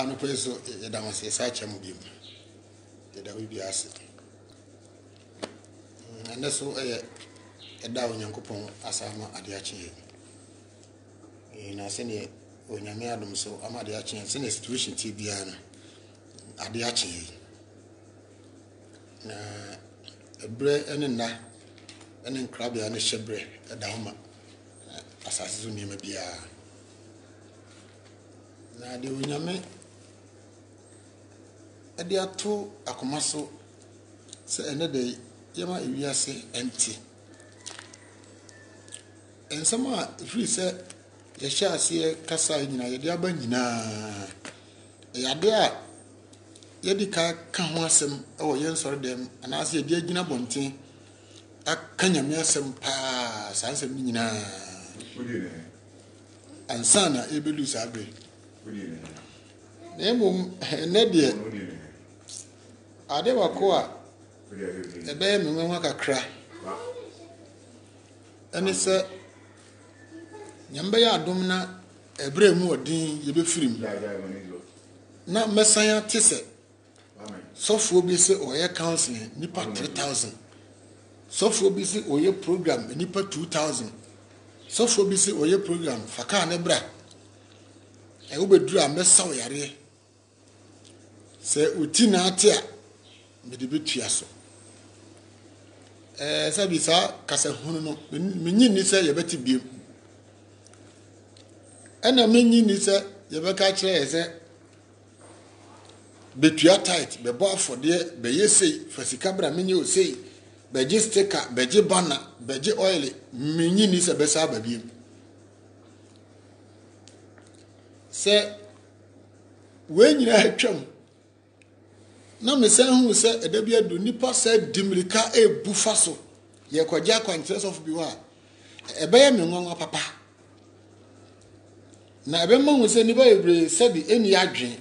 ano peso da mo se sa cham bi da wi bi ase na so da onyankopon asama ade achi na se ne onyame adom so ama ade achi se ne situation ti bia no ade achi na ebre ene na ene nkrabia ne hyebre da homa asase so nima bia na de onyame ade ato akomaso se ene de yema ewiase enti ensama free se ye sha ase kasa nyina ye de aba nyina ya de a ye di ka ho asem e wo ye nsore dem anase ye de agina bonten aka nyame asem pa sansem nyina ansana ebelu sabre nemo ne de ade wako a ebe me nwa kakra ene se nyambe ya adom na ebre mu odin ye be firim na mesanya tese sofuo bi se oye counseling nipa 3000 sofuo bi se oye program nipa 2000 sofuo bi se oye program faka ne bra e wo beduru a mesa wo yare se oti na ate a me de betua so sabi sa kasa hunu no menyi ni se ye beti biem ena menyi ni se ye beka kire se betua tight be bo afode be yesei fasika bra menyi o sei be je sticker be je banner be je oil menyi ni se be sa ba biem se we nyina atwam na me san hu se edabi adu nipa se dimrika ebufa so ye kwaja kwantre of bi wa ebe me nwanwa papa na ebe ma hu se nipa ebre se bi eni adwen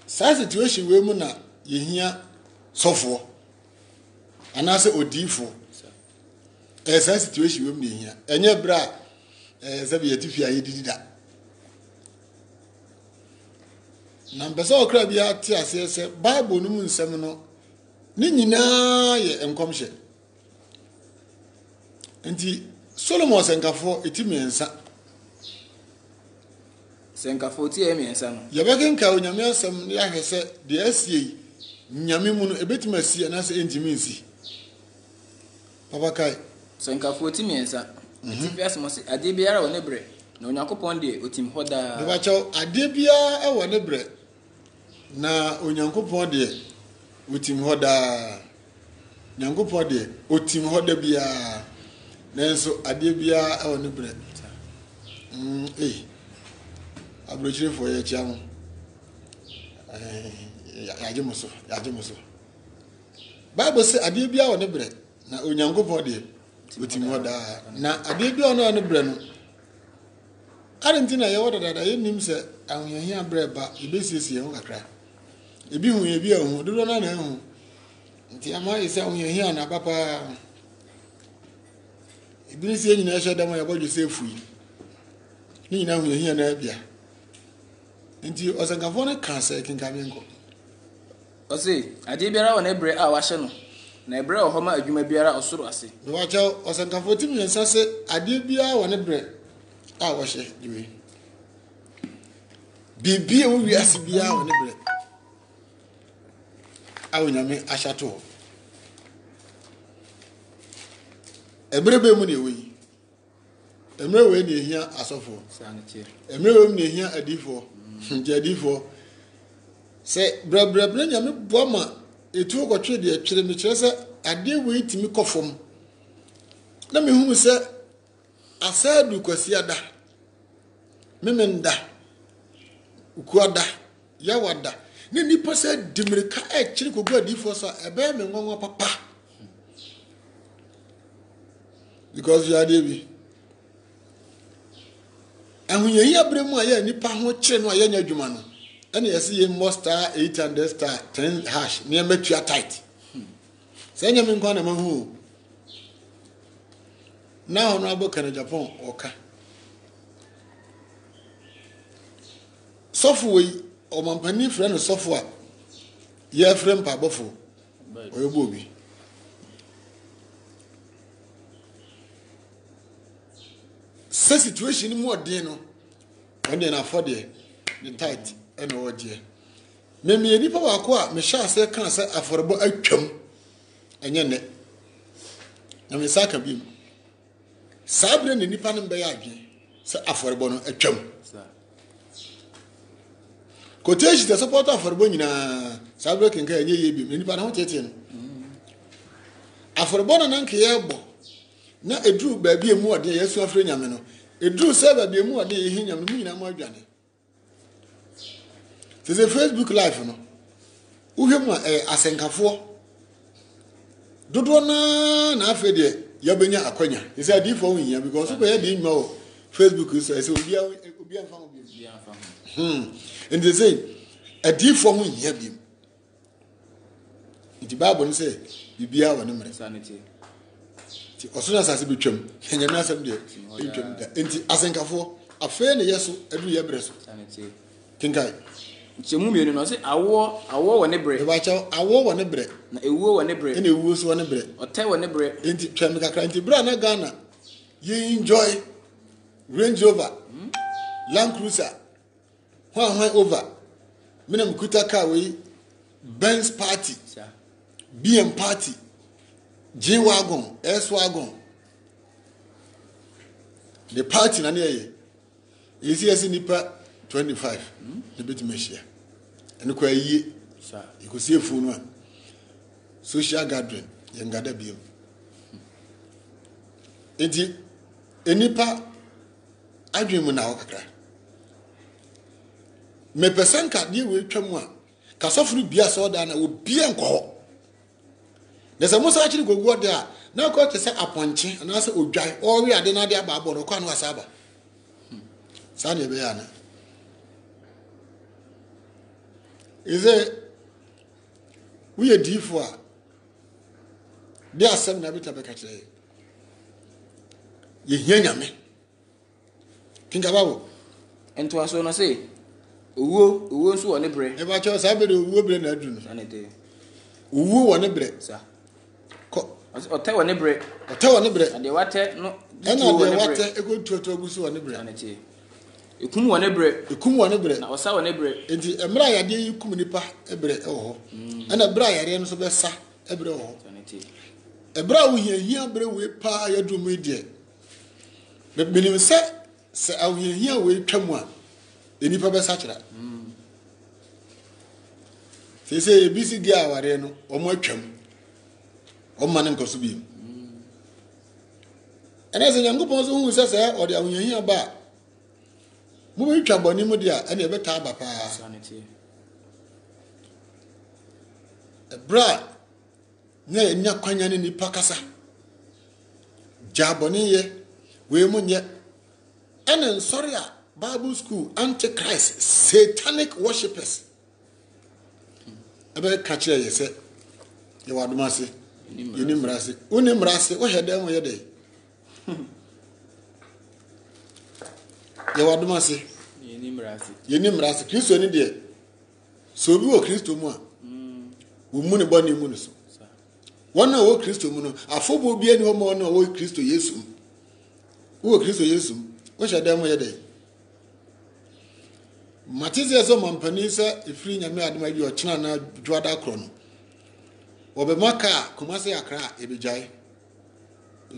sa situation we mu na yehia sofo anase odifo sa situation we mu yehia enye bra se bi yetifia yedidida na mbese okra bia ti ase se bible no mu nsem no ni nyina ye enkomhye enti solomon senkafo etimiensa senkafo ti emiensa no ye bekenka onyame asem ya hwese de asie nyame mu no ebetimasi na se entimi nsi papa kai senkafo ti miensa ti fiase mo se ade biara woni bre na onyankopon de otim hoda de ba chaw ade bia e woni bre na onyankopon de otim hoda nyankopon de otim hoda bia nenso ade bia e woni bre abrochire fo ye chiam yaje muso bible say ade bia woni bre na onyankopon de otim hoda na ade bia woni bre no arentina ye woda dada ye nim se ahunhia bre ba ibesiesie ho kakra ebi hu ebi ahu dodo na hu nti ama ise ahunhia na papa ebi sie nyina hye dam ya bodwo se fui ni nyina ahunhia na bia nti osankafo ne kansa kinkame nko ose ade biara wona bre a wa hye no na ebre ohoma adwuma biara osoro ase do wa cha osankafo timi nsa se ade biara wona bre a wa hye diwe bibia wo wi ase biara wona bre awonyame ahyato ebrebe mu ne ewi emre we ne ehia asofo sanete emre we mu ne ehia adifo jedifo se brebre nyame boama etu okotwe de atwere me kire se ade we timi kofom na me hu se asadu kwasi ada memenda ukuada yawada ni nipa se dimirika kire kogu adifo so ebe me nwanwa papa because you are there ahunya yi abremu aye nipa ho kire no aye nya adwuma no ene yesi ye star 800 star 10 hash ne matua tight se nya me nkwa na mahu na honorable Japan oka software or mampani friend software ye friend pa bofo oyobobi se situation mu odin no on dey na for there the tight and o there me nipa wa ko a me sha se kan se aforebo atwam enye ne na me saka bi sabre ne nipa no be ya adwen se aforebo no atwam koteji the support aforebo nyina sabre kenka enye ye bi nipa na ho tete no aforebo no nanke ye bo na eduru ba bi emu ode yesu afre nyame no eduru se ba bi emu ode ye hi nyame mu nyina mo adwane se Facebook live no uhwemu asenkafo dodo na afa de yabenya akwanya ise adifo ho hia because ko ye de nwa o Facebook so ise obi anfa ho bi and they say adifo ho hia bi the Bible no say bibia wo ne mere sanity ti osuna sase betwam nyame asem de betwam da enti asenkafo afa ne yeso adu ye bre so sanity kinkai chemu mienu no say awo wo ne bre e ba cha awo wo ne bre na ewuo wo ne bre ene ewuo so wo ne bre otai wo ne bre enti twam kakra enti bra na Ghana you enjoy Range Rover Land Cruiser hwan over menem kuta car we Benz party BM party G wagon S wagon the party na ne ye nipa 25 the bit machine and kwa yi you could see a phone one social gathering yengada biom enti enipa adwemu na wakakra me person ka die we twam a ka sofuru bia so da na obi enko na se musa achiri gogo de a na ko te se aponche na se odwai o wi ade na de aba abo no kwa no asaba sa ne be ya na ize we edifo a de asem na bita beka kire ye hia nyame kinga bawo ento aso no say owo nso wo ne bre e ba cho sa be de owo bre na adu no sanity owo wo ne bre sa ko otai wo ne bre ade wate no ena de wate e ko tuoto gusu wo ne bre sanity ekum wo ne bre na osa wo ne bre enti emra yade yi kum nipa ebre e ho ena bra yade no so be sa ebre ho sanity ebra wo hia bre we pa yadu mu die be benim se awhia we twam a enipa be sa kira se ebisi gi aware no omo atwam omo ne nkoso bi ena se nyankopon so hu se ode awhia ba mu be twa boni mu dia ena ebe ta ba pa sanity ebra ne enya kwanya ne nipa kasa jaboni ye we munye ena sorry a Bible school antichrist satanic worshippers ebe ka kire ye se ye wadomase yeni mrase uni mrase wo hedem ye dey ye wadomase yeni mrase Kristo ni de so bi wo Kristo mu a wo mu ne boni mu ne so wona wo Kristo mu no afobo bi ani ho ma wona wo Kristo Yesu wo Kristo Yesu wo hedem ye dey Matize so mampani se ifri nyame adema bi o chena na dwada kro no obemaka kumase akra ebejai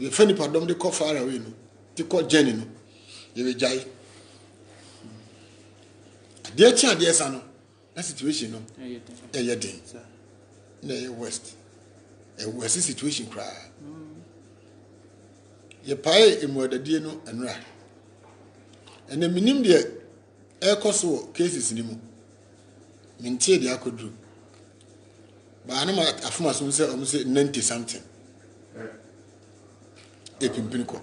e fani padom de ko far away no ti ko jeni no ebejai de chia de esa no na situation no eyeden na e west situation kra ye pai emodadie no enra ene minim de ekoso cases ni mu mintie de akodru ba na ma afuma so se o se 90 something epimpin ko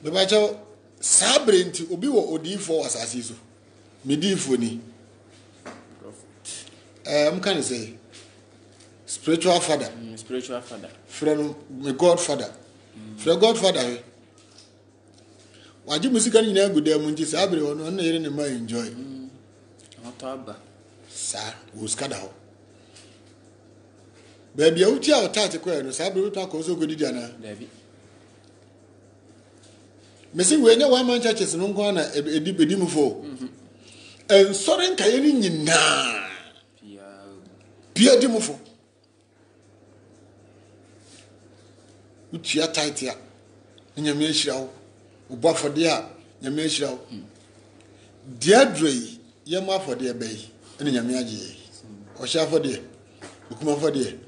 be ba jo sabre nti obi wo odifo asase so medifo ni kan say spiritual father friend my godfather friend godfather waje musika ni na guda mu nti saa bere wono na yire ne ma enjoy Otaba sa wo skada ho baby a uti a otate ko no saa bere to akoso godidi ana David mesi we nya one man churches no nko na edi mu fo en sori nka ye ni nyina bia di mu fo uti a tight ya nyame ehira wo ubo afode a nyame ehira wo dia drei ye ma afode be yi ene nyame age o sha afode ukuma afode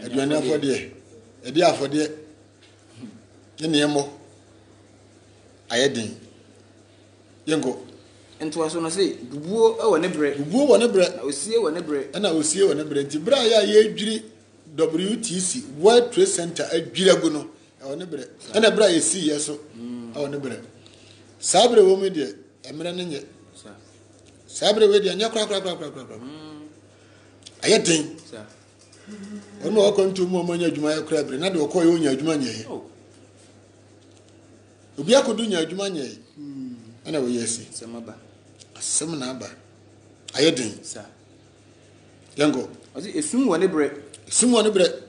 aduane afode edi afode ene yemo ayedin yengo ento so no say bubuo e wo ne bre na osie wo ne bre nti bra ya ye dwiri WTC World Trade Center adwiragu no e wo ne bre na bra ye si ye so e wo ne bre sabre wo me de emre ne nye sabre we de anya kra ayedin ono akontu mu manya adwuma ya kra bre na de okoye onya adwuma nye obi akodu nya adwuma nye ana wo yesi semaba asem na aba ayedin sa yango ozi esum wo ne bre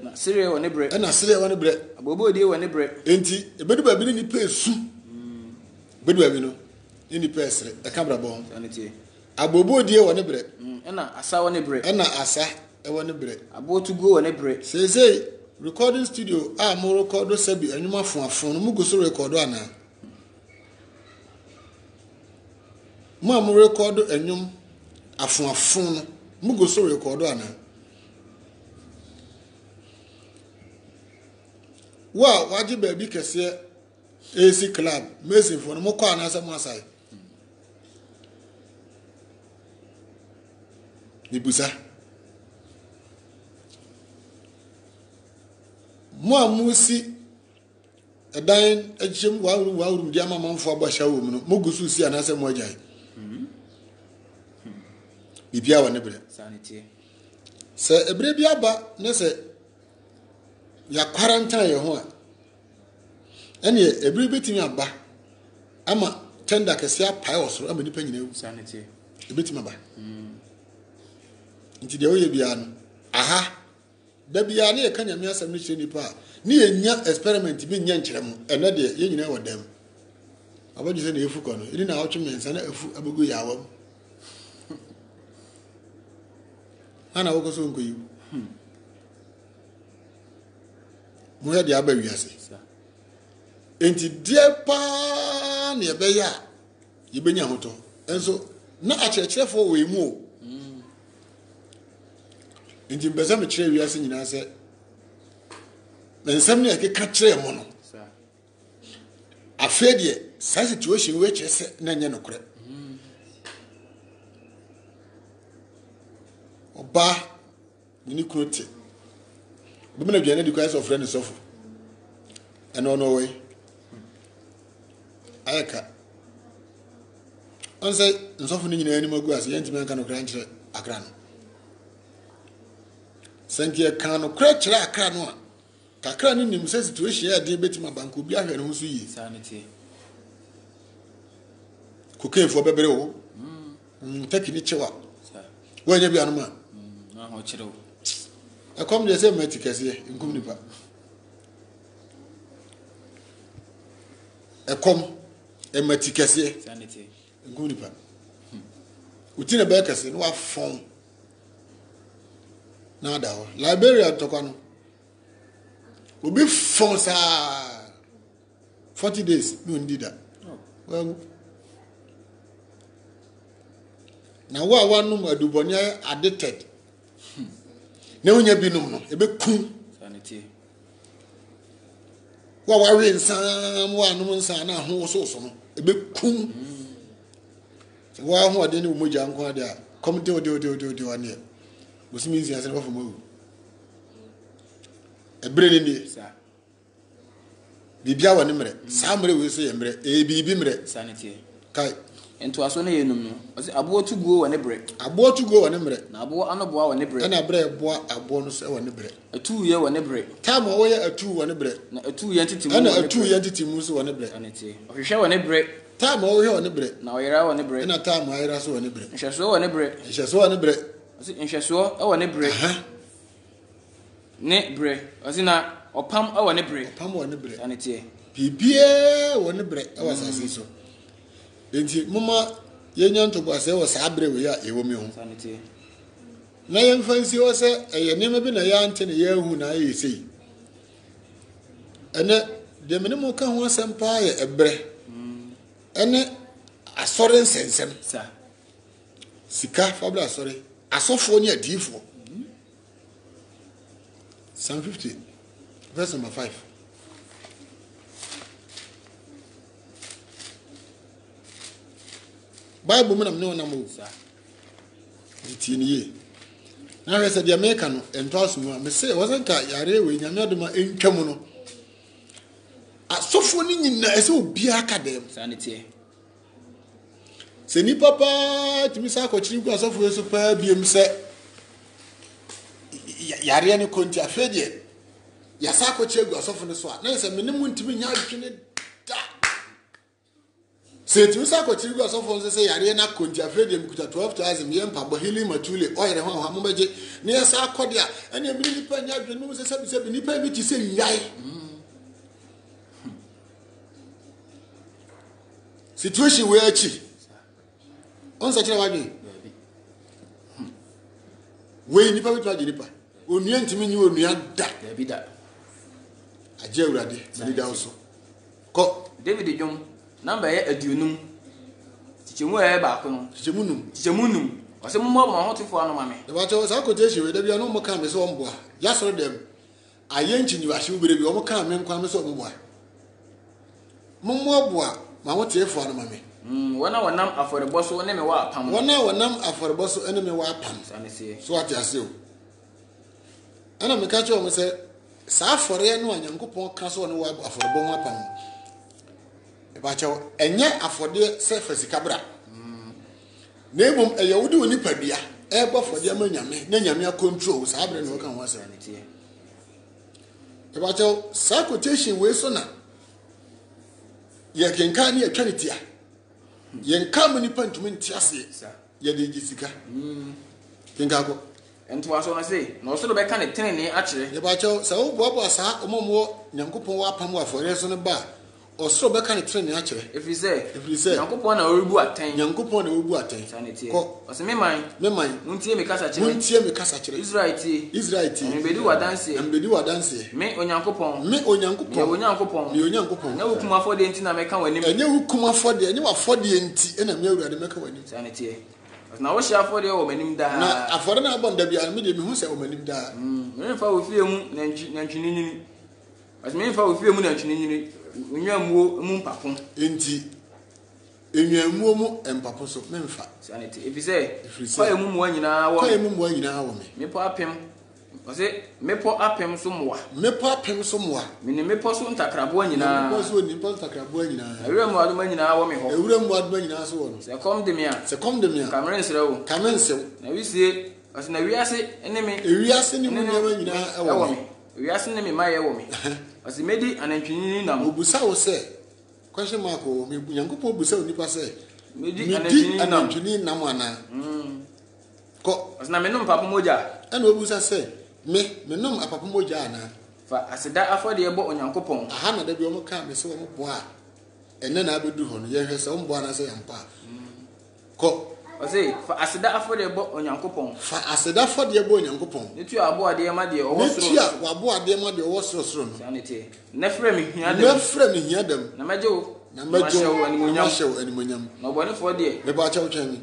na sire wo ne bre ana sire wo ne bre abobodi wo ne bre enti ebedu ba bi ni pa esu bedu ba bi no ni pa esre e ka bra bon aneti abobodi wo ne bre ana asa wo ne bre wo ne bre abotu go wo ne bre say recording studio a mo record sabi anuma afon no mu go so record ana mo record enyum afon no mu go so record ana waje baby kese AC club Mason for no mo kwa na mo asai nibusa mo amusi edan agiem wawuru di ama manfo abasha wo mu no mo gusu si anase mo agyan bibia wa ne bre sanity se ebre bia ba ne se ya quarantine ye ho a ene ebre betimi aba ama tender kese apai osoro ama nipa nyina ewu sanity ebetimi aba nti de oye bia no aha da bia ne ka nyame asem ni chire nipa ni enya experiment bi nya nkyere mu ene de ye nyina wo dem abaju se na efu ko no iri na awotwe mensa na efu abugo ya awam ana wo ko so nko yi mo ya de aba wiase enti die pa ne ebe ya yebenya hoto enso na akyerɛkyerɛfo we mu o enti mbeza me kyerɛ wiase nyina sɛ nsɛm ne yɛkeka kyerɛ mo no afɛ deɛ saa situation we kyerɛ sɛ na nyɛ no korɛ oba ni krote bi na dwane di kwa so friend sofo ɛno no we ayaka on say nsofo ni nyina ani magu ase yɛntimi anka no kra nkyerɛ akra no sankie kan no kra kyerɛ akra no a kakra ni nim sɛ situation ya de betima banko bi ahwɛ no ho so yi sanity kokefo bebere wo tekini chewa wanya bi anuma na ho kyerɛ wo akom de sɛ mati kɛse nkum nipa akom mati kɛse sanity nkum nipa utina ba kɛse no afon na da ho Liberia tokwa no obi fon sa 40 days no ndida well na wa num aduboni addicted na wonya binum no ebe kun sanity wa we nsam wa num nsa na ho so no ebe kun wa ho ade ni moja nko ade a komite ode wane musimi nsia se bafo mawu ebre ni sa bibia wa ne mre sa mre we so ye mre e bibi mre sanity kai ento aso na yenum no ozi abo tu go wa ne bre ne mre na abo anoboa wa ne bre na bre boa abo no so wa ne bre atu ye wa ne bre time wo ye atu wa ne bre na atu ye ntitimu na atu ye ntitimu so wa ne bre sanity ohwehwe wa ne bre Time o he oni bre. Na oyera wɔ ne brɛ. Na time ayera so oni bre. Nhwɛsoɔ wɔ ne brɛ. Nhwɛsoɔ wɔ ne bre. Ɔsi nhwɛsoɔ wɔ ne brɛ. Ne brɛ. Ɔsi na ɔpam wɔ ne brɛ. Ɔpam wɔ ne bre. Sane tie. Bibie wɔ ne bre ɛwɔ asase so. Enti mama yenya ntobo asɛ wɔ saa bre we ya ewo mi ho. Sane tie. Na yɛn fansi wɔ sɛ ɛyɛ nneɛma bi na yɛante ne yɛhu na ayɛ sei. Ɛnɛ deɛ mene mo ka ho asɛm paa yɛ ɛbrɛ. Ɛne asɔre nsɛnsɛm. Sa. Sika fabula asɔre. Asɔfoɔ ne adiifoɔ. Psalm 50 verse number 5. Bible mu na me na mo. Sa. Ditiniye. Na hwɛ sɛ deɛ meka no ɛntɔ asomu a me sɛ wɔsɛnka yare we nyame adoma ɛntwam no. Asɔfoɔ ne nyina ɛsɛ obiara ka dɛm. Sane tie. Sɛ nipa paa tumi sa akɔkyiri gu asɔfoɔ so paa biem sɛ yare ne konti afɛ deɛ yasa akɔkyiri gu asɔfoɔ no so a na sɛ mene mu ntumi nya adwene da. Sɛ tumi sa akɔkyiri gu asɔfoɔ no sɛ yare na konti afɛ deɛ mkuta 12,000 yɛ mpa bɔ hili matule ɔyere ho a mo bɛgye ne yasa akɔ deɛ ɛne mene nipa nya adwene mu sɛ sɛ nipa bi ti sɛ nyae. Situation where achi on such a wadwe we nipa bi to agye nipa onua ntimi nyi onua da Bi da. agye awurade mani da so ko David Dwom number yɛ aduonum. Tikyemu yɛ baako no. Tikyemu num. Ɔsɛ mo mo hotefo ano ma me. The bacho sa quotation we da bia no mo ka me so omboa ya soro dem ayenchi nyi ahye ubere bi o mo ka me nkwa me so omboa mo boa ma hotefo ano ma me. Wana wanam afɔrebɔ so ne me wa apam. Wana wanam afɔrebɔ so ne me wa apam. Sane sie. So ati ase o. Ana me ka cho mo sɛ saa afɔre no anyankopɔn ka so no wa afɔrebɔ ho apam. E ba cho enye afɔde sɛ fasika bra. Na emom ɛyɛ wodi oni padua e bɔ afɔde ama nyame na nyame a control saa bre no ka ho asɛ. Sane tie. E ba cho saa quotation we so na ye kenka ne atwa ne tia. Yen kam nipa ntumi ntiase ye de gisika kenka ko Ento aso na say na oso do be ka ne tenene a kyerɛ. ye ba cho sa wo boabo sa omomo nyankopɔn wa pam wa fɔre so ne ba oso be ka ne tenene a kyerɛ. If you say Nyankopɔn na oribu aten. Nyankopɔn na obu aten. Sane tie. Ko Ɔsɛ me man muntie me kasa kyerɛ. Israel tie. Me bedi wadanse. Me Onyankopɔn. Me Onyankopɔn. Na wukum afɔde enti na meka wanim. Enye wukum afɔde, enye wafɔde enti na me awurade meka wanim. Sane tie. Na wo hia afɔde wɔ manim da. Na afɔde na abɔ ndabia me de me hu sɛ wɔ manim da. Me mfa wo fie mu na ntwinini. Ɔsɛ me mfa wo fie mu na ntwinini. Onyamuo mu mpapon. Enti enyamuo mu empapo so memfa. Sane tie. Efise kwa emu mu anyina wɔ. Kwa emu mu anyina wɔ me. Mepo apem. Ɔsɛ mepo apem so moa. Mepo apem so moa. Me ne mepo so ntakrabo anyina. Mepo so nipo ntakrabo anyina. Awura mu adoma anyina wɔ me hɔ. Awura mu adoma anyina so wɔ no. Sɛ kom de me a. Kamren srewo. Na wisie ɔsɛ na wiase ne me. Wiase ne mu nyama anyina wɔ me. Wiase ne me ma yɛ wɔ me. Ɔsɛ medi anantwinini nam. Obusa wo sɛ question mark o me Nyankopɔn obusa onipa sɛ medi anantwinini nam ana. Ko ɔsɛ na menom papo mogya. Ɛna obusa sɛ menom apapo mogya ana. Fa aseda afɔde ɛbɔ Onyankopɔn. Aha na da bi ɔmo ka me sɛ ɔmo boa ɛnɛ na abedu hɔ no yɛhwɛ sɛ ɔmo boa na sɛ yampa. Ko ɔsɛ fa aseda afɔde ɛbɔ Onyankopɔn. Fa aseda afɔde ɛbɔ Onyankopɔn. Ne tu aboade ma de ɔwɔ soro. Ne tu aboade ma de ɔwɔ soro no. Sane tie. Na frɛ me hia dem. Na megye wo. Na animonyam. Na ɔbɔnefo de. Me ba kyɛw twɛn mi.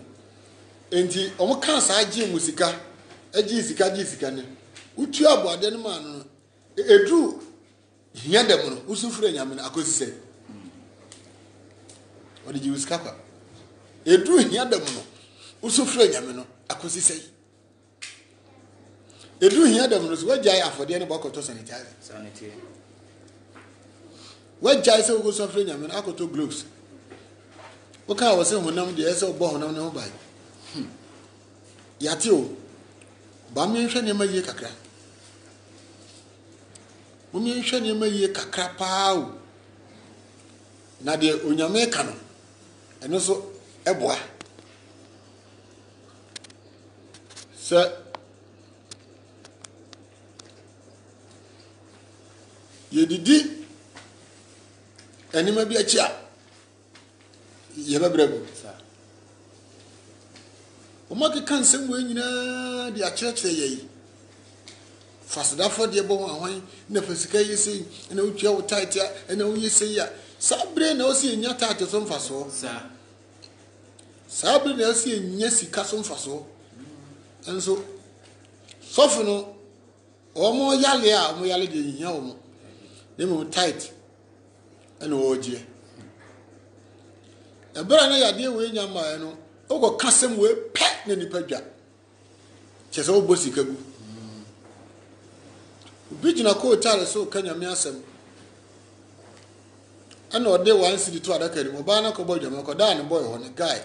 Enti ɔmo ka saa gye mu sika. Agye sika ne. Utu aboade no ma no. Edru hia dem no. Usu frɛ nyame na akosi sɛ. Ɔde gye sika kwa. Edru hia dem no. Usu frɛ nyame no akosi sɛ. Edru hia dem no so wagyae afɔde ne bɔkɔtɔ sanitizer. Sane tie. Wagyae sɛ wo so frɛ nyame no akoto gloves. Wo ka wo sɛ honam de ɛsɛ wo bɔ honam ne ho bai. Yate o. Ba me nhwɛ ne ma yie kakra. Wo me nhwɛ ne ma yie kakra paa o. Na de onyame ka no. ɛno so ɛboa sɛ yɛdidi anima bi akyi a yɛbɛbrɛ mu ɔma keka nsɛm wɔ nyinaa de akyerɛkyerɛ yɛyi fasedafo deɛ bɔ ho ahwan na fasika yɛ sei na wotua wo tate a na woyɛ sei a saa bere na wosi nya tate so mfaso saa bere na wosi nya sika so mfaso enso sɔfo no ɔmo yale a ɔmo yale de hia ɔmo na mo tight ɛna ɔgye ɛbere na yade we nya ma no ɔkɔ kasɛm we pɛ na nipa dwa kyɛ sɛ ɔbɔ sika gu obi gyina kootare so ka nyame asɛm ɛna ɔde 1 cedi to adaka ni ɔbaa na kɔbɔ dwama kɔdaa ne boy hɔ ne guy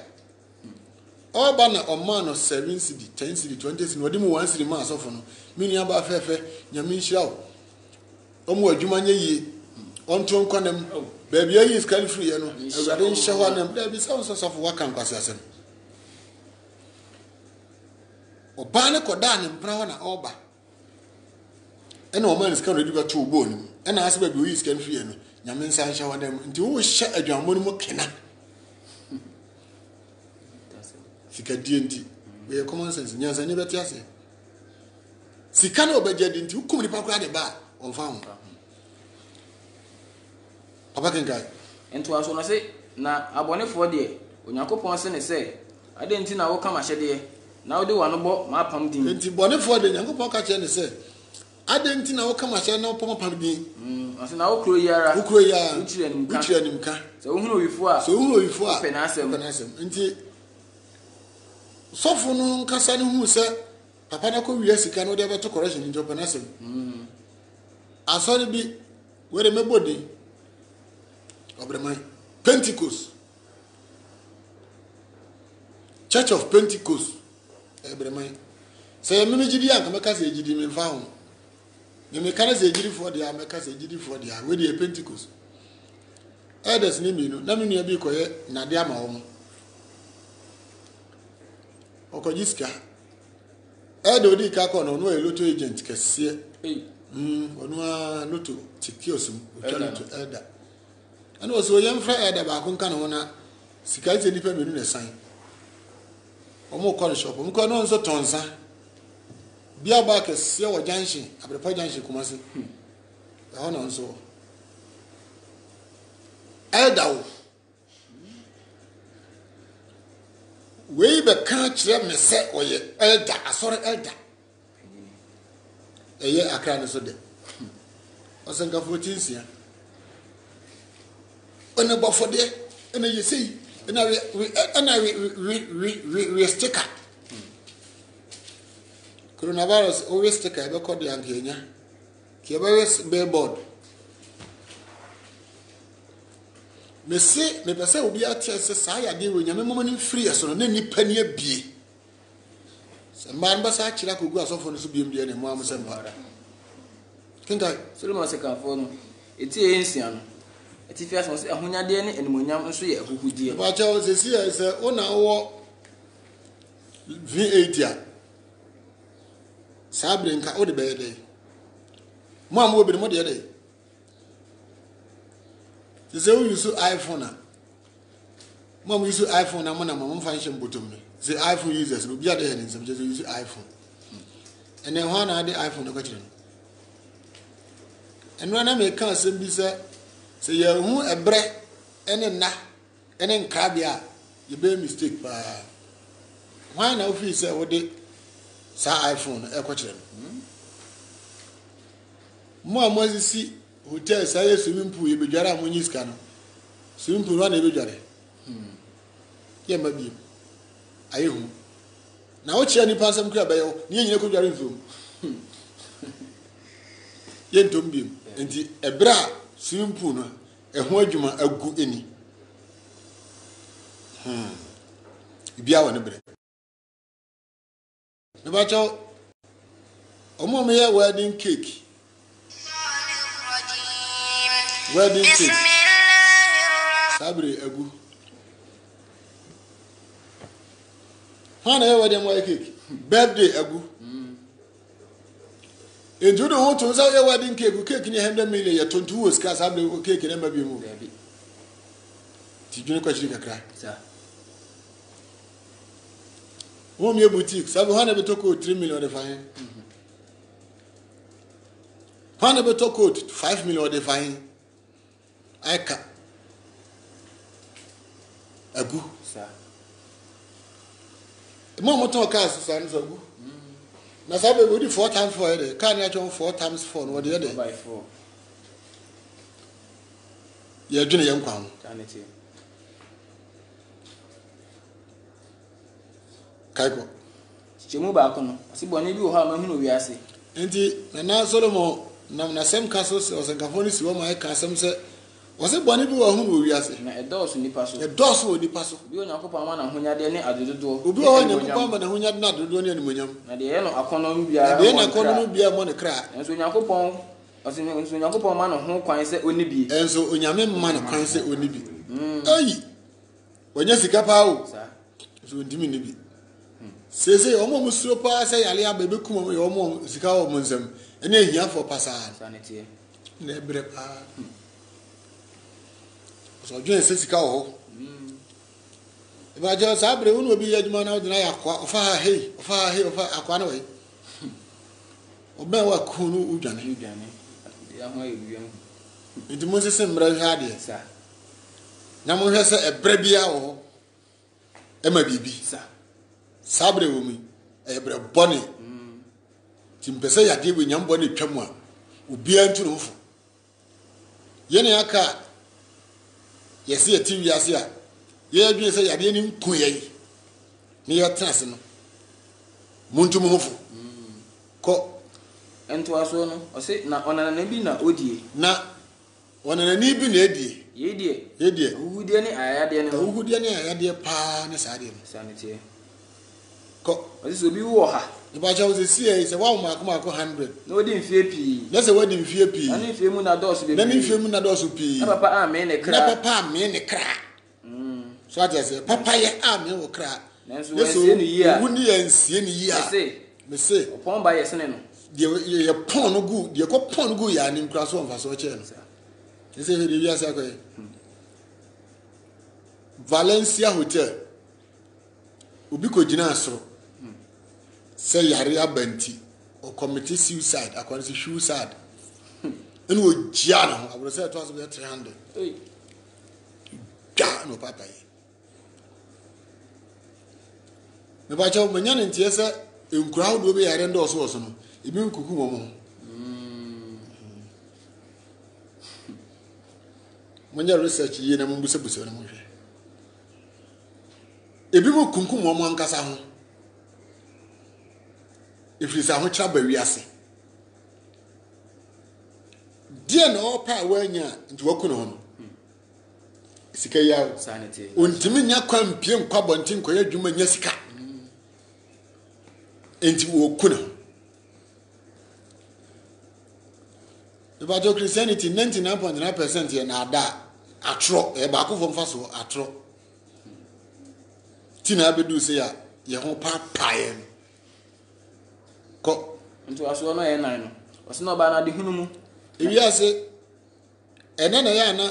ɔba na ɔma no 7 cedi 10 cedi 20 cedi ɔde mu 1 cedi ma asɔfo no mini aba fɛfɛ nyame nhyira wo ɔmo adwuma nyɛ yie ɔnto nkɔnam baabi ayi skal free yɛ no awurade nhyɛ hɔ anam baabi sɛ wo sɔfo waka nkwase asɛm ɔbaa ne kɔdaa ne mpra hɔ na ɔba ɛna ɔma ne skal ready to bo nim ɛna asɛ baabi oyi skal free yɛ no nyame nsa nhyɛ hɔ anam nti wo hyɛ adwammo no mu kena sika die nti we common sense nyansa ni beti ase sika na obagye di nti hukum nipa kura de ba on fa ho papa kenkai ento aso no se na abonefo de Onyankopon se ne se ade nti na wo kama hyede na wo de wano bo ma pam din nti bonefo de Nyankopon ka kye ne se ade nti na wo kama hyede na wo pam din ase na wo kro yara uchire nimka so wo hunu owifo a pe na asem nti sɔfo no nkasa ne hu sɛ papa na kɔ wia sika no de beto correction njo pa na asem asɔre bi were mebodi obreman Pentecost Church of Pentecost obreman sɛ me gidi anka meka sɛ gidi me fa ho me ka na sɛ gidi fo de a meka sɛ gidi fo de a we de Pentecost elders ni mi no na me nua bi koye na de ama wo okojiska edo di ka ko no no eloto agent kese onu a loto tikiosum ototo elda ana oso yem fra elda ba ko nka no na sika ite nipa menu na san omo ko shop omo ko no nso tonsa bia ba kese wo junction abrepa junction kuma se ho no nso elda wo we be kan kire me se oye elda asore elda eye akra ne so de osenka 14 sia ona bofode ena yesei ena we sticker coronavirus always sticker be code yankenya ke be billboard me pese obi atie se saa ya de we nyame momani free eso no na nipa ni abie se man ba sa kira kogu asofo no so biem de ne mo am se mbara kinga Solomon se ka fo no eti ensia no eti fi aso se ahonyade ne enimonyam nso ye ahugudie ba cha o se si se ona wo V8 sabre nka o de be de mo am wo bi mo de de se we use iPhone na mom use iPhone na mo na mom function bottom ni say iPhone users no bia de hen nsem just use iPhone and then one na the iPhone no ka kire and when na me kan sem bi say ye hu ebre ene na ene nkra bia ye be mistake pa why na office say wo de sa iPhone e ko kire mo amazisi hotel say swimming pool ye bedwara amonyi ska no swimming pool na be dware ye ma bi ayehu na o chia ni pasam kra bayo ni nyine ko dware mfom ye ntom bi enti ebra swimming pool no eho adwuma agu eni bia wa ne bre ne ba cho omo me ye wedding cake wedding cake sabre agu Hana ya wedding my cake. Birthday agu. And you don't want to say your wedding cake in 100 million. You turn 2 years cast have the cake and never be moved. Did you know what you can cry? Sir. Home your boutique, 700 toko 3 million of fine. 100 toko 5 million of fine. I can. Agu, sir. Mama talk us, son, so good. Now, Sabe would 4 times 4. Can't you 4 times 4? What the other by 4? You're doing a young crown. Kaiko. Chimu Bacono. See, Bonnie, you have a moon we are saying. Indeed, and now Solomon, now some castles or some Cafonis, my custom said, was it Bonnie who we are saying? A doors in the passo. A doors will be passo. You know, Papa, when you're there at the door. Who go on and when you're not doing any million. At the end of a column, be a money crack. And so Yakupon, as in Yakupon man of home, quite said, only be. And so when your man, quite said, only be. Aye. When you're sick up, so diminish. Say, almost so pass, say, Alia, baby, come over your mom, Sicao Munsum, and then here for Passage. Sanity. Never. So, Jane says, Sicao. If I just have the one will be a man out than I acquire, far hay, Aquanaway. Or Bewa Kunu Ujani. It must seem Brahadi, sir. Namu has a brebia or Emma Bibi, sir. Sabre woman, a bonny. Timpesa ya give with young bonny chamwa, Ubian to Rufu. Yeniaka, yes, a TV Yasia. Ye do say I didn't kuye near Transino Muntumufu. Co and to us one, or say, not on an ebina, Odi, na on an ebin eddy, ye dear, who did any idea, who did any idea, pa, sanity. Co, this will be war. The Baja was a CA is a 100. No, didn't fear P. That's a wedding fear P. And if you would not do, then if you would not do, P. Papa, I mean a crack. Papa, mean a crack. So I just say, Papa, I'm your crack. Yes, any year, wouldn't see any year. Me say, upon by a son. Your pawn good, your pawn good, and in class 1 for so chance. You say, yes, okay. Valencia Hotel. Ubiko Jinaso. Say Yaria Benti or committee suicide, according to suicide. And with Giano, I would say it was about 300. No, Papa. The Bacha Manyan and Tiesa in crowd will be a render also. If you could go when you research, you know, Musabusa. If you will come on Casa. If it's a whole trouble, we are saying. Dear no power into working on. Sikaya sanity. Untiminya kwampiam kwabontin koye dwuma nya sika. Enti wo kuna. About Christianity 99.9% ye na ada atro e ba ko fom faso atro. Tina abedu se ya ye ho pa ye. Ko nti aso no ye nan no. Osi no ba na de hunu mu. Ewi ase ene na ya na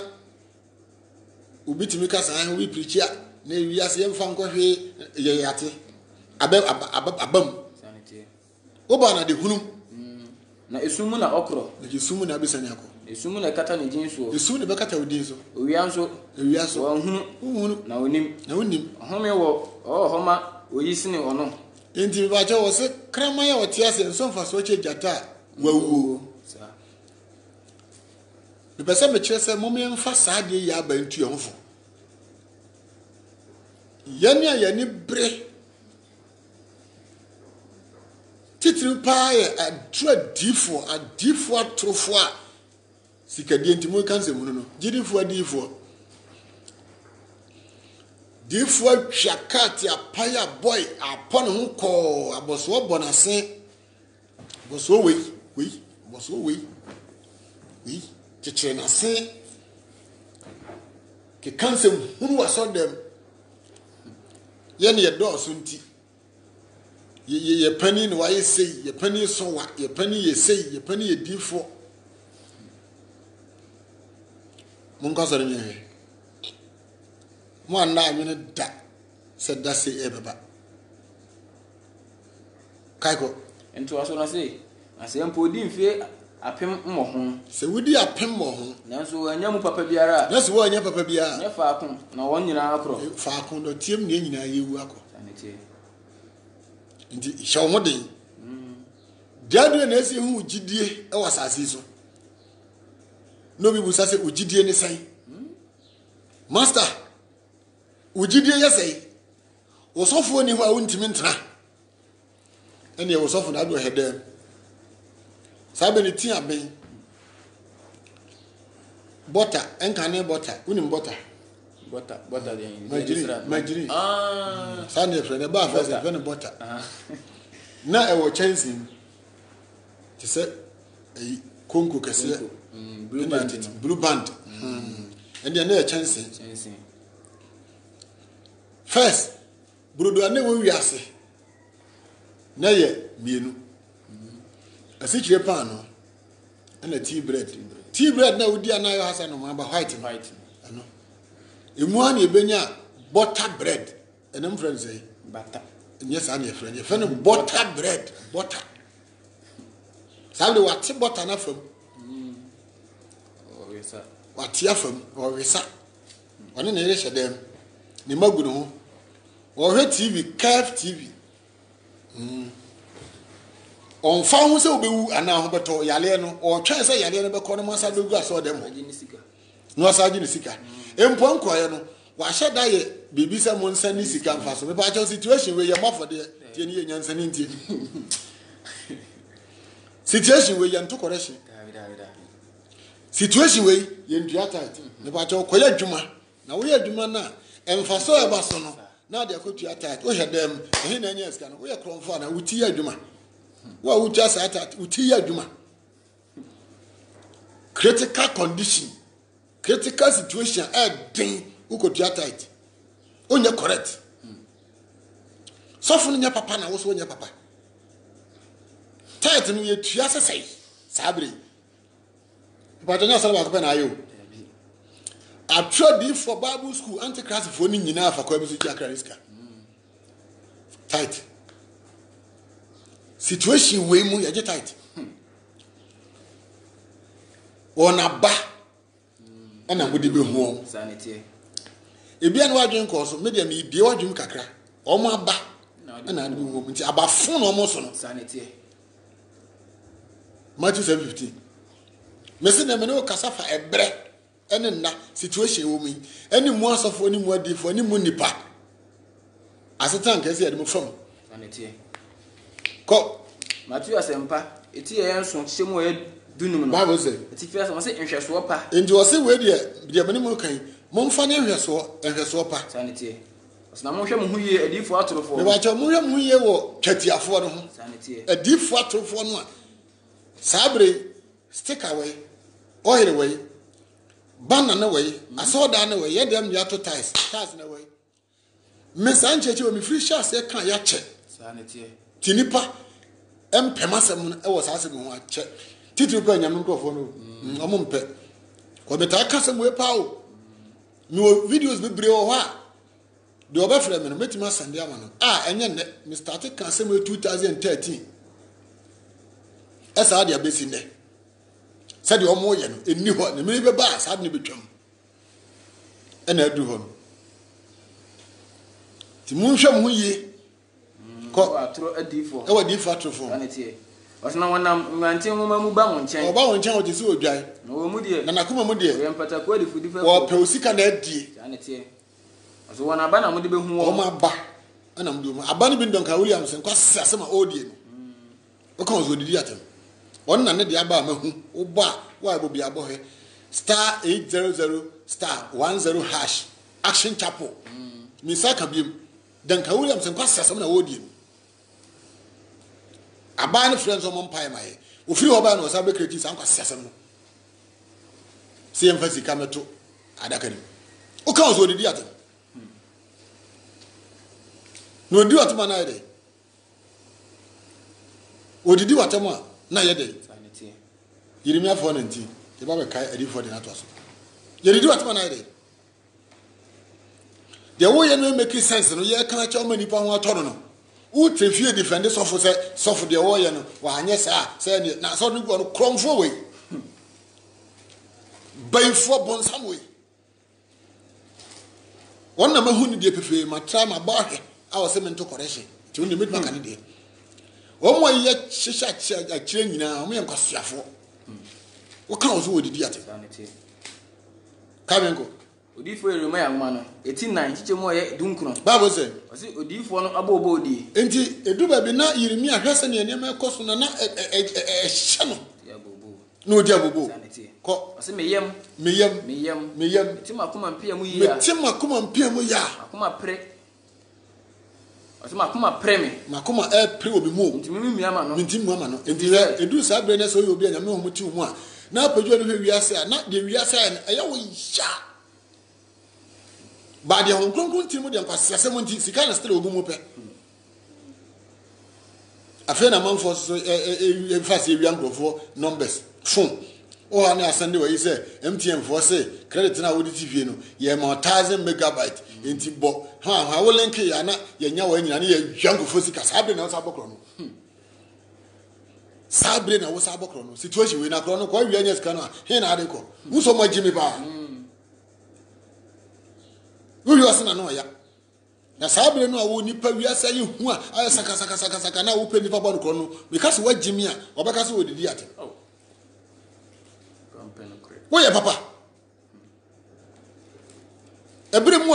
ubitimi kasa han we preacher na ewi ase yemfa nkɔhwe ye yate abam sanity oba na de hunu na esumu na okro na esumu na abisanya ko esumu na kata ne jinso esumu ne bekata odin so owia so hunu na onim home wo homa oyisini ono enti ba cha wo se krama ya otiase nso mfa so che jata wawu sa the person me chere se momye mfa saade ya ba ntu yomfo yanya yani bre titiri pa ye adifo atrofo a sikadie ntimo kanse mu no gidifo adifo difo twakati apaya boy apon ho ko aboso bonase boso we chichire na se ke kanse hunu waso dem ye ne do so nti ye penny no why say ye penny so wa ye penny ye say ye penny ye difo mun ka sori nyewe mo na anwene da said that say ebeba kaiko ento aso na say mpo di mfie apem mo ho se wudi apem mo ho nanso anya mu papa biara nanso wo anya papa biara nya faako na won nyina akro faako do tiem ne nyina yewu akọ sanete ndi hye wo den diadre na esi hu gidie e wasase so no bi busa se ugidie ne sai master ugidie ye sai osofo ni ho a wontimi ntena ene osofo na do hedem sabe ni tia ben butter enkane butter unim butter de majiri sande friend ba fa se friend butter na e wo chance ti se konko kese blue band and then na chance first brodo ane wo wiase na ye mienu asikire pan no na tea bread na udi anayo hasa no ma ba white ano emu an ebenya butter bread enam friend say butter yes an ye friend butter bread butter sabe what butter na fam o yesa what ya fam o yesa one na ire hyedem ni magunu ho o hwe tv curve tv on fa hu se obewu ana ho beto yale no o twa se yale no be ko no masa dogu aso dem no asaji ni sika empo nkoye no wa hye da ye bibi se mo nsa ni sika mfa so me ba cha situation we ye mafo de tie ni ye nyansa ni ntie situation we ye nto correction situation we ye ndua tight me ba cha koye adwuma na wo ye adwuma na emfa so e ba so no na de akotua tight wo hye dem ehe na nya sika no wo ye kromfo na wuti adwuma wa wuti sata wuti adwuma critical condition critical situation den ukotua tight onya correct sofo nya papa na wo so nya papa tight no ye tua sesai sabre papa nya sala ba ko na ayo atro for Bible school anti-Christ for ni nyina afa kwa bisu tia kraniska tight situation we mu ye tight ona ba ana mudi be hu sanete ebia na wadwen ko so media me bie wadwen kakra omo aba ana ade be hu nti aba fun no omo so no sanete Matthew 7:15 mesi na me no kasafa ebre ene na situation wo mi ene mu asofo ene mu adifo ene mu nipa asetan kase ye dem fam sanete ko Matthew asempa eti ye enso hyemu ye dunum no Bible say eti first mo say nhweso pa enti wo se we de mani mu kan momfa ne nhweso pa sanete osna mo hwe mo hu ye adifo atorofo me ba cha mo hwe mo hu ye wo twatiafo no ho sanete adifo atorofo no a sabre stick away oil away banana away asoda na away ye dem ya to ties na away me san cheche wo me free shares e kan ya che sanete tinipa empemasem e wo sase mo a che titiri pa nyam nkofo no omo mpe ko beta kasem we pa o no videos be bre o ha de obafra me no metima sande ama no enye ne me start kasem 2013 esa dia besi ne said your mo ye no eni ho ne me be ba sa ne betwam ena adu ho no ti mu hwam ho ye ko atro adifo e wadi fa trofo sanete osna wonam nwanti nwoma mu ba won chen oba won chen o ti se odwan no wo mu die na nakoma mu die we mpata ko adifu difa wo pe osika na adie sanete oso wona ba na mu de be hu o ma ba ana mu do aba ne bi ndonka Williams nkwa sase ma odie no o kan zo didi atem won na ne de aba ma hu wo ba wa ebo bi abo he star 800 star 10 hash action chapel misaka biem danka Williams nkwa sase ma na odie aba ne friends o mo mpai mai ofiri ho ba na o sa be kreti san kwa sase no se emphasize kameto adaka ni o kan zo didi atem no di otuma na ide odidi watema na yede Yeremia 4:19 the Bible kai edi for the natos yedidi watema na yede the way no make sense no ye kan cha mani pa ho atoro no u trefie defend sofo the way no wa anye say na so no go kromfo we bayfo bonsam we wonna ma huni de pefe ma try ma ba hwe a wo se mento correction ti woni mit maka ne de wo mo ye hyehyɛ akire nyina wo ye nkwasuafo wo kan wo so wo didi ate kamenko odifo Yeremia ngoma no 89 chiche mo ye dunkron Bible say osi odifo no abobo odi enti eduba bi na Yeremia hwese ne enema ekoso na hye no ya bobo no odi abobo ko osi meyem tima kuma mpia mu ya tima kuma mpia mu ya akuma pre osi makuma pre me makuma pre obi mu enti mimi ama no enti edu sa bre na so obi anyame ho muti mu a na apadwo no hwe wiase a na de wiase a ya wo ya ba de hon kronkron ti mu de nkwasiase mu nti sika na still ogu mu pe afa na manfo so fast ewia nkrofo numbers phone o ha na asande wa yi say MTN for say credit na wo di TV no ye ma 1000 megabyte enti bo ha wo link ya na ye nya wa nyina na ye hwankofo sika sabre na wo sabokro no sabre na wo sabokro no situation we na kro no ko wi anya sika no he na ade ko muso mo jimi ba Uri wasana no ya. Na sabre no awu nipa wiasa yi hu a aye saka na wo pe nipa bo no no because wa jimi a obeka se wo didi ate. Oh. Wo ye papa. Abre mu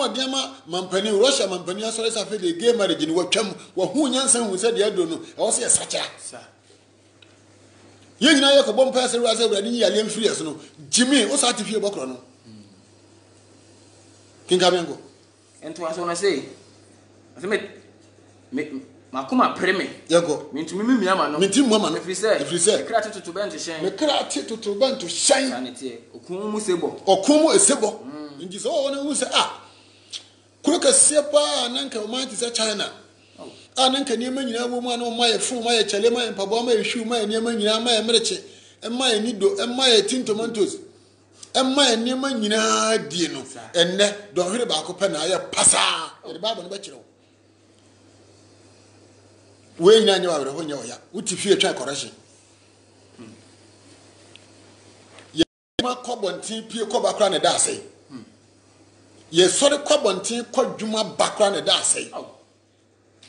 odi ma mampani Russia mampani asore safe de gay marriage ni watwam wa hu nyansan hu se de ado no e wo se sacha. Ye nyina ye ko bom pa se ruase urade ni yale mfiri eso no jimi o sa tifie bokro no kinga bengo ento aso na sei aseme makuma preme yego mintumi mimi ama no mintimu ama no efri se kra tutu bento shen me kra tutu bento shen sanete okumu sebo esebo ngi so wona hu se kuroka sepa nanka o manti se China nanka niema nyina bo mu ana ma ye fu ma ye chele ma ye mpabo ma ye hwu ma ye niema nyina ma ye mereche ma ye nido ma ye tin tomatoes ma ye niema nyina die no enne do hwere ba ko pe na ye pasa ye ba no ba kire we nyina nya wa hwere ho nya o ya uti fie twa correction ye ma ko bontin pie ko bakra na da sei ye sori ko bontin ko dwuma bakra na da sei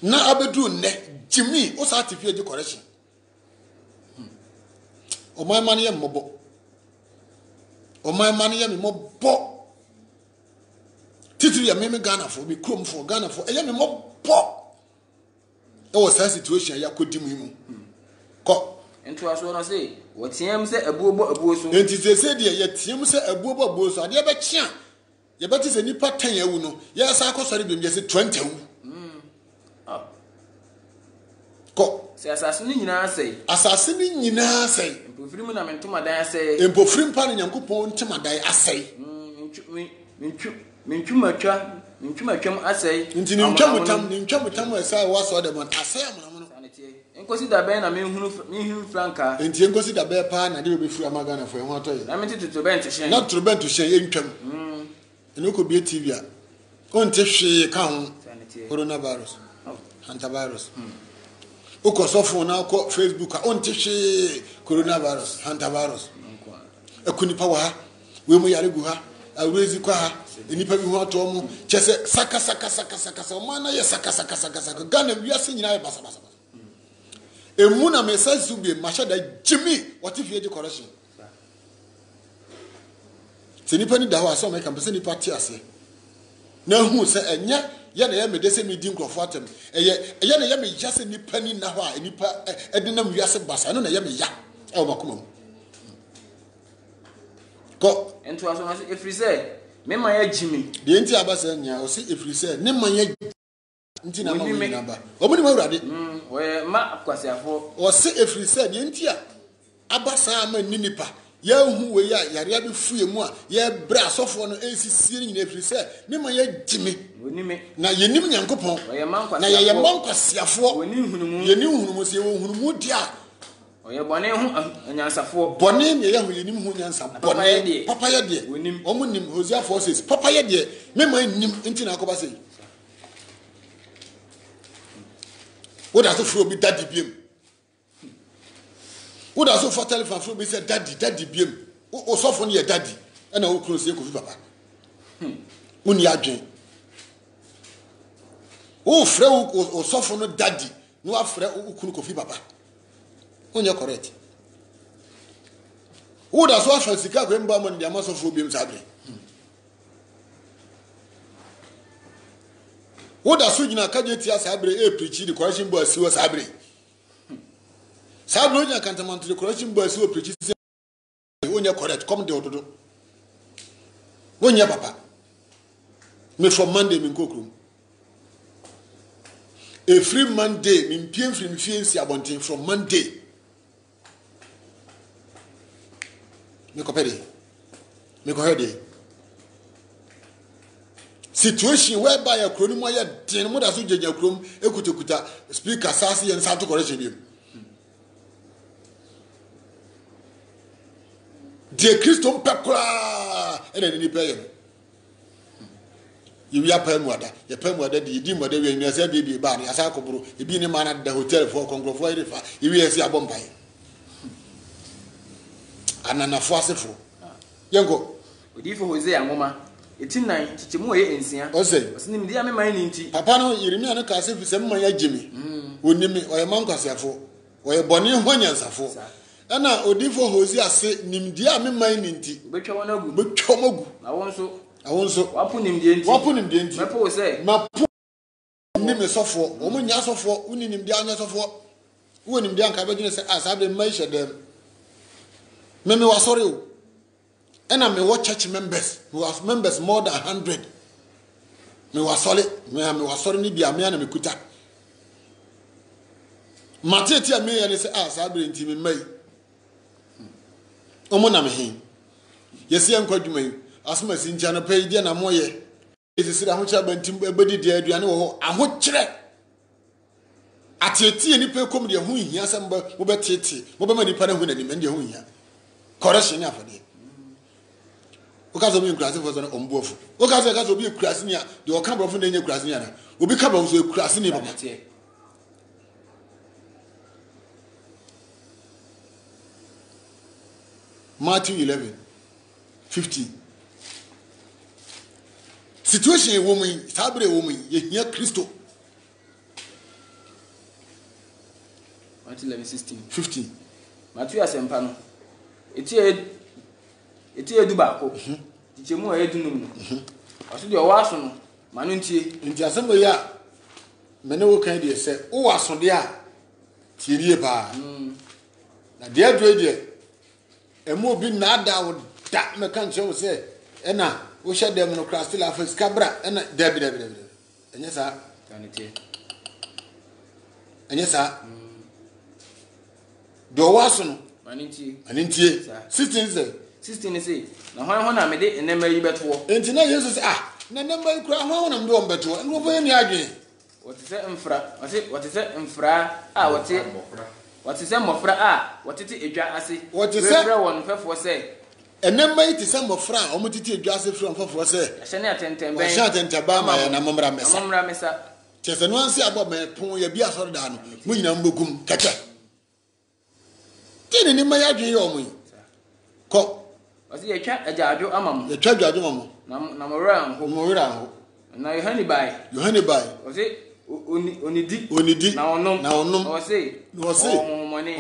na abedu ne jimi o sa tifie di correction o my man ye mobo titiri ya meme Ghana for be chrome for Ghana for ye me mobo e was that situation ya kodi mu ko ento aso na say wo tiam se abuobo so enti se de ye tiam se abuobo so ade be chia ye beti se nipa 10 awu no ye sa akosori bem ye se 20 awu ko se asase ni nyina sei empofrim na mentoma dan asei empofrim pa ne Nyankopon ntema dan asei mentwumatwam asei nti ne ntwamutam asei wa so de man asei amam no enkosi da ben na menhunu franka enti enkosi da be pa na de be furu amagana fo ho atoye na menti tutubentu shen na tutubentu shen entwam ene ko bi TV a on te hwe ka ho coronavirus hantavirus ukosofo na ko Facebook a on te hwe coronavirus hantavirus ekunipa wa we mu yare gu ha awrezi kwa ha enipa bi ho ato mu chese saka o mana ye saka Ghana wiase nyina ye basa emu na message subi mashada jimi what if you dey correction se nipa ni da ho aso make am se nipa ti ase na hu se enya ye na ye me de se me di nkrofo atem ye na ye me ya se nipa ni na ho a nipa edinam wiase basa no na ye me ya e o makoma mu ko ento aso na efri se me ma ya jimi de enti abasa nya o se efri se ne ma ya nti na ma we namba o mu ni ma urade we ma akwasiafo o se efri se de enti a abasa ma ni nipa Yahu we ya yare be fu mu a ye bra sofo no ensisi nyina efiri se me ma ye gime na yenim Nyankopon na ye mankwasiafo ye ni hunumu se wo hunumu dia oye bone ho anyansafo bone ne ye ho yenim ho nyansa bone papa ye de omo nim Hosea 4:6 papa ye de me ma nim nti na akoba se wo da so fro bi daddy biem wo da so for telephone fro bi say daddy biem o so fo ne ye daddy e na wo kro se Kofi papa woni adwen o frɛ o so fo no daddy no afrɛ o kunu Kofi papa onye correct wo da so afa sika ko mba mo ndi amasofo biem sabre wo da so gina kaje tia sabre e preach the correction boy si wo sabre sabre onye kantamanto the correction boy si wo preach onye correct come the ododo onye papa me from Monday me kokrom a free Monday me piem free me fiensi abonten from Monday me kopede me ko hede situation whereby a kronim wa ya den mo da so jenya krom ekuta speaker sase yen santo correction bi de Christo pekura ene ni peye you ya pay muada ya pay muada di muada we ni asa bi ba ni asa koburu ebi ni mana da hotel for kongrofo irifa iwi esi abompai anana fuasefo yengo odifo Hosea ngoma etinan chichemu ye ensia osinim dia me man ni nti papa no Yeremia no ka se fi se man ya gimi onimi oye mankwasefo oye boni ho nyansafo ana odifo Hosea se nimdia me man ni nti betwa wona gu na awonso wapu nimdie nti mepo se mapu nimi sofo o munya sofo uni nimdia anya sofo wo nimdia nka begine se asabe mai shedem me wasori o ena me watch church members who have members more than 100 me wasori ni bia me na me kuta mateti a me ya ne se asabe nti me mai omo na me hin yesi enkwadwuma yi asuma sincha no pay dia na moye esisi da ho kira bantim ebedi dia aduane wo ho aho kire atete ni pe kom dia ho hia samba wo betete wo be ma nipa na hu na ni men dia ho hia correction ni afade o ka so bi nkurase fo so na ombuofu o ka so bi nkurase ni a de o ka brofo na nya nkurase ni a na obi ka brofo so nkurase ni baba Matthew 11:50 situation woman sabre woman ye hia Kristo Matthew 11:16 Matthew asempa no eti edu baako tichemu a edunum no aso de o waso no manu ntie asem ya mene wo kan de se wo waso de a tierie pa na de adwe de emu obi na ada wo da me kan che wo se ena wo hye dem no Christ la fa skabra ena dabi enye sa kanite enye sa do waso no manintie 16 say na hwan na me de enema yi beto enti na Jesus say na enema yi kura hwan na me do beto ngo bo ni adwen wote se mfra wote se mofra wote te edwa ase wote se refra won fefo se enema yi te se mofra o mo tete edwa ase fro fefo se hye ne atentemben hye atentemba ma ya na momra mesa tese no anse abo me pon ya bi asoro da no mo nyina mbogum keke tini ni ma ya dwen yo mo yi ko wasi ye twa ajajo amam ye twa ajajo amam na mora ho na Yohane bai wasi onidi na onom wasi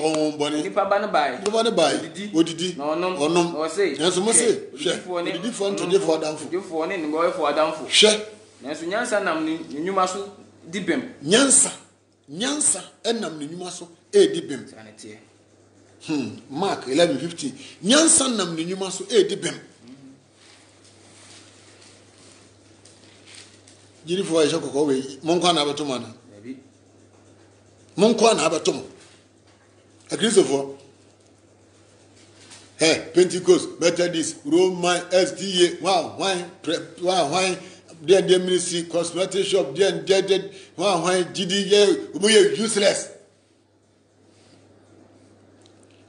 onboni nipa ba ne bai odidi na onom wasi nso mo se hwe odidi fo ntode fo danfo defo ne boy fo danfo hwe nso nyansa nam ni nyuma so dibem nyansa enam ni nyuma so dibem sanete Mark 11:15 nyansa nam ni nyuma so dibem jiri fo aisha kokko we monko na abeto mana monko na abeto a Christopher Pentecost, Methodist, Roman, SDA, why, then the ministry, cosmetic shop, then dead, why, GDA, we are useless.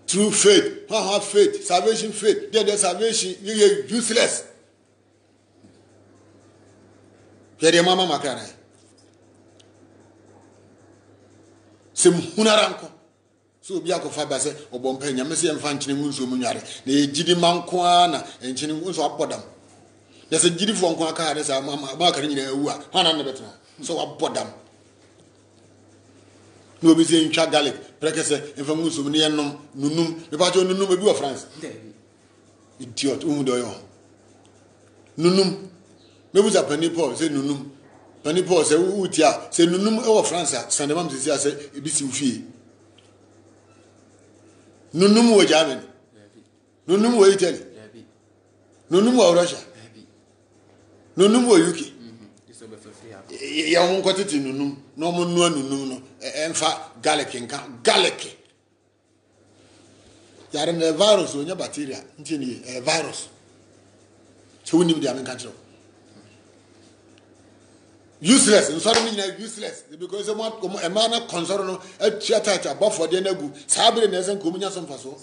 True faith, why faith, salvation faith, then the salvation, you are useless. Here, Mama Macana. Sim Hunaranko. So be a coffee say, or Bompenia, Messi and Fanchini Munsu Munari, the Gidi Manquana, and Chinimus or Podam. There's a Gidi from Quaka, there's a Marcarina, one under better. So a Podam. No be saying Chagalic, Precase, and from Musunianum, Nunum, the Pacho Nunum of France. Idiot, Umudoyo. Nunum. Maybe a penny paw, say Nunum. Penny paw, say Utia, say Nunum over France, Sandamam, say, Ibisi. Nunum wo Germany. Nunum wo Italy. Nunum wo Russia. Nunum wo UK. Ya won kwatiti nunum no mo nua nunum no enfa garlic nka garlic. Yare na virus onya bacteria ntini virus. So we need the American control. Useless, and sorry, useless because a man concern no a theatre above for the negu. Sabre Nesan Communia some faso.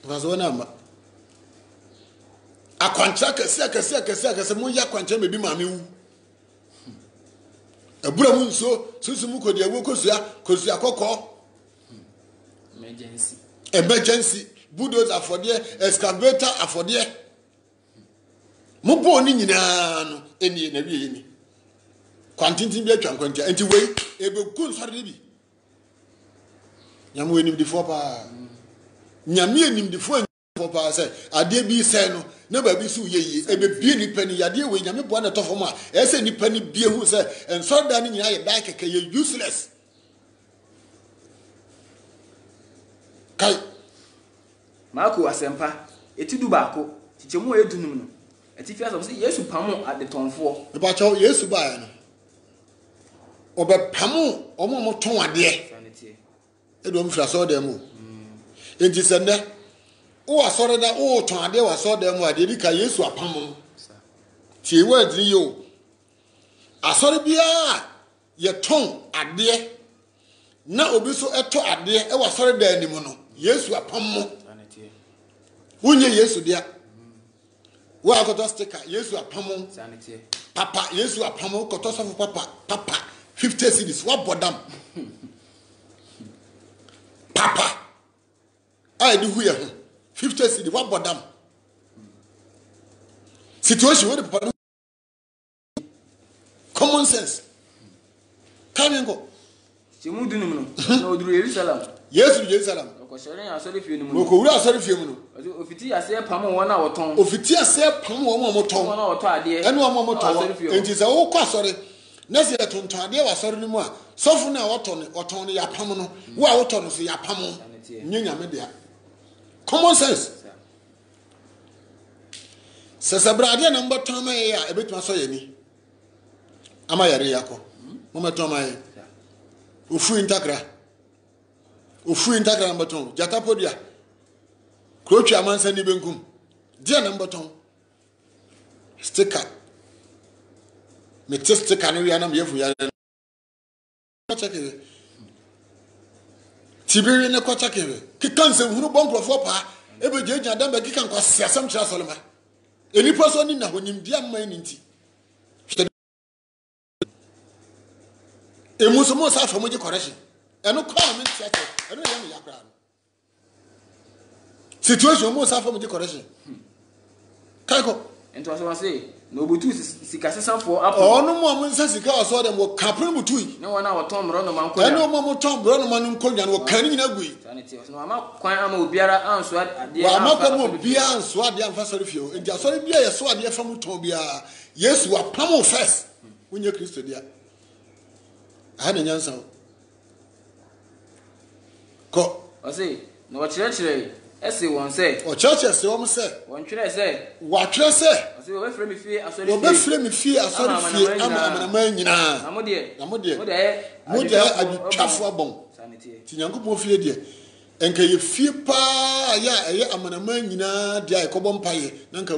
Was one number. A contract a moya quantum may be mammy. A Bramun so Susumuko de Wokosia, Kosia Coco. Emergency. Bulldozer for dear, excavator for dear. Muboni in any. Quantity be a quantity, and to wait, a good sorry. Yamu him before pa. Yammy him before pa said, I dare be sano, never be so ye, a be penny, I dear with Yammy one at Tofoma, as any penny beer who said, and so down in your back, a useless. Kai Marco Asempa, a to do bacco, Tichemo Edunum. At if you have yes, Pamo at the Tom 4. About your yes to buy. Obe pamu omo mo ton ade e do mfra so dem o enti sende o asore da o ton ade wa so dem ade di ka Yesu apam ti we adri yo asore bia ye ton ade na obi so eto ade e wa asore da anim no Yesu apam mo wunye Yesu dia wa akoto sticker Yesu apam papa Yesu apam koto so papa 50 cities, what bodam? Papa, I do here 50 cities, what bodam? Situation where the common sense. Can you go? No, Jerusalem. Yes, Jerusalem. Okowura asori fie mu no. Ofiti ase pam won na woton. Ofiti ase pam won mo moton. Won na woton ade. Enu won mo moton. Enti se wo kwa asori Nasi ya tuntade wa sori ni mu a sofu na oton ya pam no wo a woton so ya pam nyanya me dia common sense sesabrade na mboton ma ye a ebetuma so ye ni ama yare yako mo meton ma ye ofu intakra mboton jatapodia krochu amansa ni benkum dia na mboton sticker me test can we anam yefu ya tibiri ne kwata kebe kikan se hunu bon profo pa ebe jeja dan be kikan kwa siasam kira solema enipa so ni na honim dia man ni nti emuso mo sa fa mo je correction eno kwa me tiate eno ye me yakra situation mo sa fa mo je correction kako ento so say no butu sikasesa for up no mo nsa sika so dem wo kapre butu ne wona woton bro no man ko eno mo ton bro no man ko nyan wo kan ni na gui sanity no ama kwan ama obiara anso ade wa ama ko mo bia anso ade amfa sori fio enti asori bia ye so ade fa mu ton bia Yesu wa pamo first wonye Kristo dia ana nyansa ko o say no wa chire ese won say o church ese won say won twere say wa twere say o say we frame fie asori fie we frame fie asori fie ama man nyina na mo de adwafo abon sanity ti Nyankopon fie de enka ye fie pa ya eye amanaman nyina dia ekobọ mpaye na nka